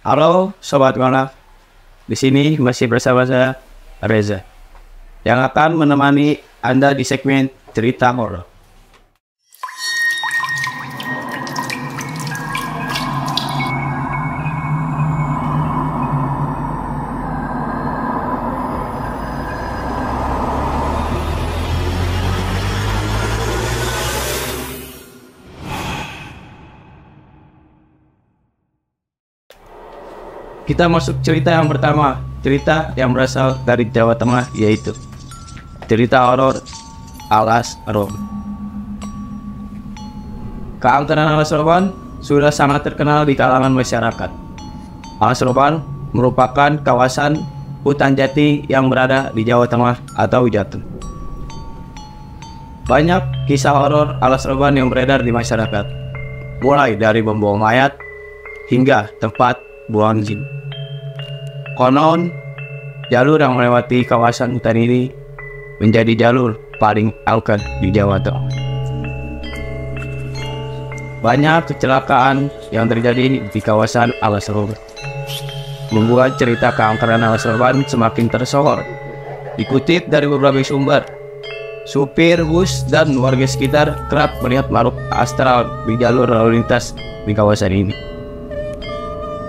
Halo Sobat Ngonak, di sini masih bersama saya Reza yang akan menemani Anda di segmen cerita horor. Kita masuk cerita yang pertama, cerita yang berasal dari Jawa Tengah, yaitu cerita horor Alas Roban. Keangkeran Alas Roban sudah sangat terkenal di kalangan masyarakat. Alas Roban merupakan kawasan hutan jati yang berada di Jawa Tengah atau Jatim. Banyak kisah horor Alas Roban yang beredar di masyarakat, mulai dari membawa mayat hingga tempat buang jin. Konon, jalur yang melewati kawasan hutan ini menjadi jalur paling angker di Jawa Tengah. Banyak kecelakaan yang terjadi di kawasan Alas Roban membuat cerita keangkeran Alas Roban semakin tersohor. Dikutip dari beberapa sumber, supir bus dan warga sekitar kerap melihat makhluk astral di jalur lalu lintas di kawasan ini.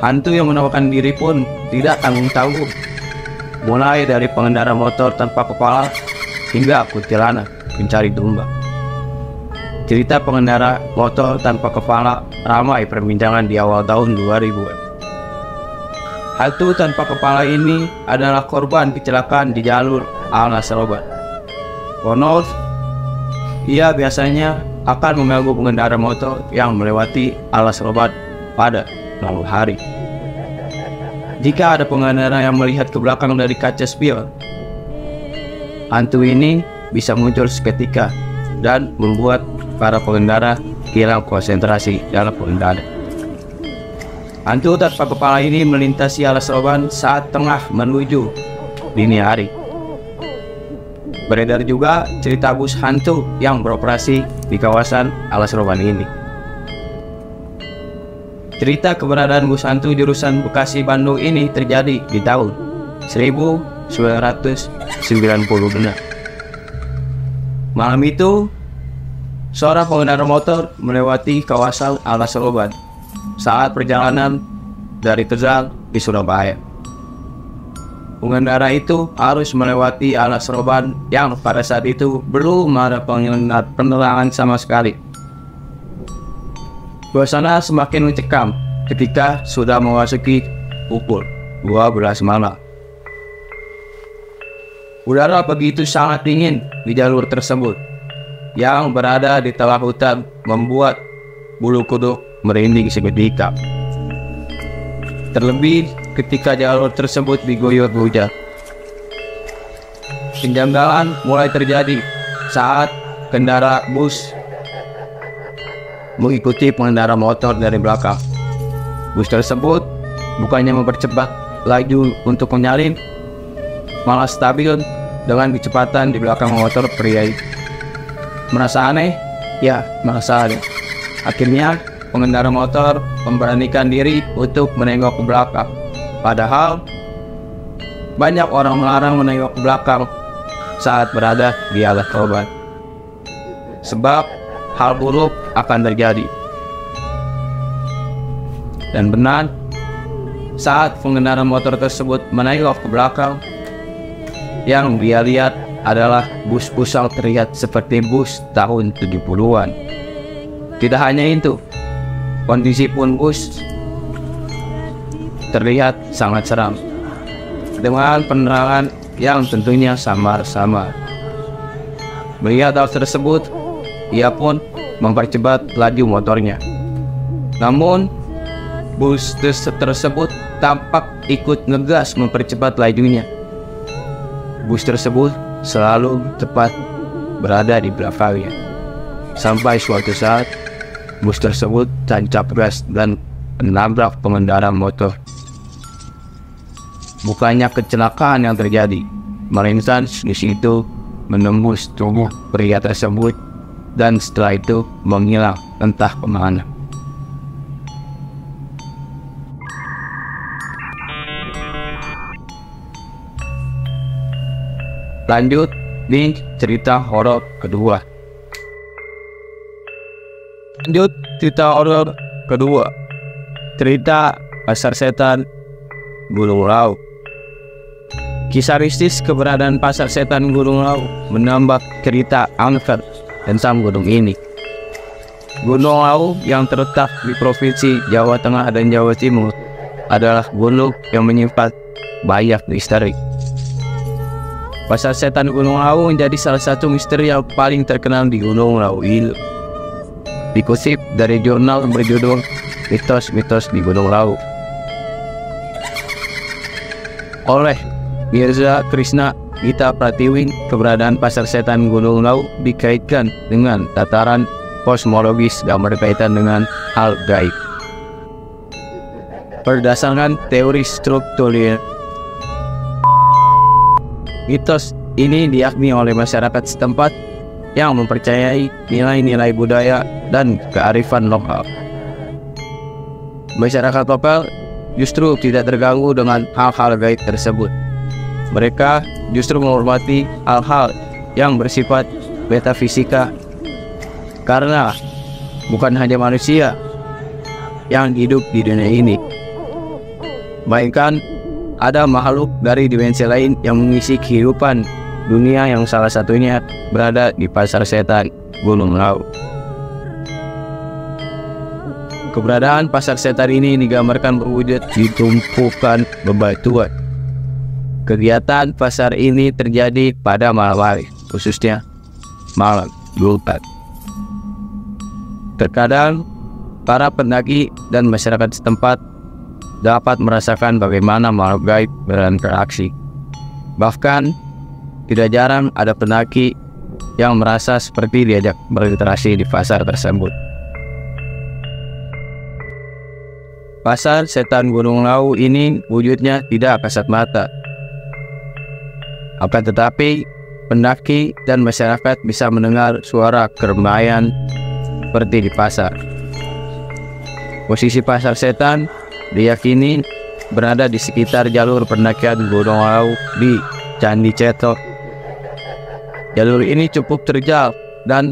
Hantu yang menampakkan diri pun tidak tanggung-tanggung, mulai dari pengendara motor tanpa kepala hingga kuntilanak mencari domba. Cerita pengendara motor tanpa kepala ramai perbincangan di awal tahun 2000-an. Hantu tanpa kepala ini adalah korban kecelakaan di jalur Alas Roban. Konon, ia biasanya akan mengganggu pengendara motor yang melewati Alas Roban pada malam hari. Jika ada pengendara yang melihat ke belakang dari kaca spion, hantu ini bisa muncul seketika dan membuat para pengendara hilang konsentrasi dalam pengendara. Hantu tanpa kepala ini melintasi Alas Roban saat tengah menuju dini hari. Beredar juga cerita bus hantu yang beroperasi di kawasan Alas Roban ini. Cerita keberadaan bus hantu jurusan Bekasi Bandung ini terjadi di tahun 1996. Malam itu, seorang pengendara motor melewati kawasan Alas Roban saat perjalanan dari Tegal di Surabaya. Pengendara itu harus melewati Alas Roban yang pada saat itu belum ada penerangan sama sekali. Suasana semakin mencekam ketika sudah memasuki pukul 12 malam. Udara begitu sangat dingin di jalur tersebut yang berada di tengah hutan membuat bulu kuduk merinding seketika. Terlebih ketika jalur tersebut diguyur hujan. Kejanggalan mulai terjadi saat kendaraan bus mengikuti pengendara motor dari belakang. Bus tersebut bukannya mempercepat laju untuk menyalip, malah stabil dengan kecepatan di belakang motor pria itu. Merasa aneh? Ya, merasa aneh. Akhirnya pengendara motor memberanikan diri untuk menengok ke belakang. Padahal banyak orang melarang menengok ke belakang saat berada di Alas Roban, sebab hal buruk akan terjadi. Dan benar, saat pengendara motor tersebut menengok ke belakang, yang dia lihat adalah bus-bus yang terlihat seperti bus tahun 70-an. Tidak hanya itu, kondisi pun bus terlihat sangat seram, dengan penerangan yang tentunya samar-samar. Melihat hal tersebut, ia pun mempercepat laju motornya. Namun, bus tersebut tampak ikut ngegas mempercepat lajunya. Bus tersebut selalu tepat berada di belakangnya. Sampai suatu saat, bus tersebut tancap gas dan menabrak pengendara motor. Bukannya kecelakaan yang terjadi, melainkan di situ menembus tubuh pria tersebut dan setelah itu menghilang entah kemana. Lanjut di cerita horor kedua. Cerita Pasar Setan Gunung Lau. Kisah mistis keberadaan Pasar Setan Gunung Lau menambah cerita angker tentang gunung ini. Gunung Lau yang terletak di Provinsi Jawa Tengah dan Jawa Timur adalah gunung yang menyimpan banyak misteri. Pasar Setan Gunung Lau menjadi salah satu misteri yang paling terkenal di Gunung Lau ini. Dikutip dari jurnal berjudul Mitos-Mitos di Gunung Lau oleh Mirza Krishna Gita Pratiwi, keberadaan Pasar Setan Gunung Lau dikaitkan dengan tataran kosmologis dan berkaitan dengan hal gaib. Berdasarkan teori struktural, mitos ini diyakini oleh masyarakat setempat yang mempercayai nilai-nilai budaya dan kearifan lokal. Masyarakat lokal justru tidak terganggu dengan hal-hal gaib tersebut. Mereka justru menghormati hal-hal yang bersifat metafisika, karena bukan hanya manusia yang hidup di dunia ini, melainkan ada makhluk dari dimensi lain yang mengisi kehidupan dunia, yang salah satunya berada di Pasar Setan Gunung Lau. Keberadaan Pasar Setan ini digambarkan berwujud di tumpukan bebatuan. Kegiatan pasar ini terjadi pada malam hari, khususnya malam Jumat. Terkadang para pendaki dan masyarakat setempat dapat merasakan bagaimana makhluk gaib berinteraksi. Bahkan tidak jarang ada pendaki yang merasa seperti diajak berinteraksi di pasar tersebut. Pasar Setan Gunung Lau ini wujudnya tidak kasat mata, akan tetapi pendaki dan masyarakat bisa mendengar suara keramaian seperti di pasar. Posisi Pasar Setan diyakini berada di sekitar jalur pendakian Gunung Lau di Candi Ceto. Jalur ini cukup terjal dan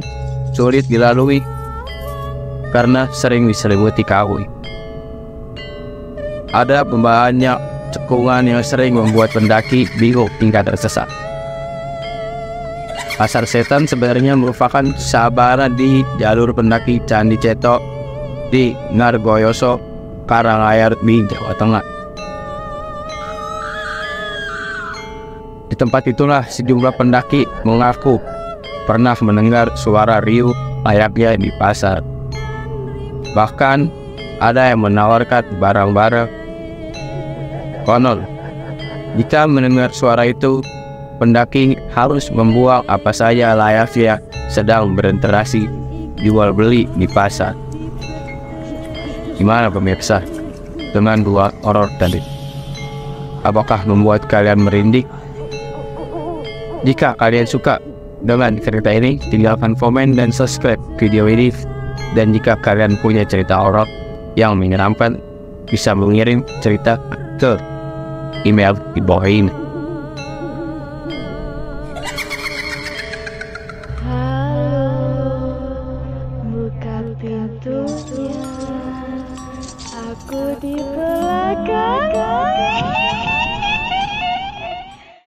sulit dilalui karena sering diselimuti kabut. Ada banyak cekungan yang sering membuat pendaki bingung hingga tersesat. Pasar Setan sebenarnya merupakan sabana di jalur pendaki Candi Ceto di Ngargoyoso, Karanganyar di Jawa Tengah. Di tempat itulah sejumlah pendaki mengaku pernah mendengar suara riuh layaknya di pasar. Bahkan ada yang menawarkan barang-barang. Konon, jika mendengar suara itu, pendaki harus membuang apa saja layaknya sedang berinteraksi jual beli di pasar. Gimana pemirsa dengan dua horor tadi? Apakah membuat kalian merinding? Jika kalian suka dengan cerita ini, tinggalkan komen dan subscribe video ini. Dan jika kalian punya cerita horor yang menyeramkan, bisa mengirim cerita ke email di bawah ini. Halo, buka pintunya, aku di belakang.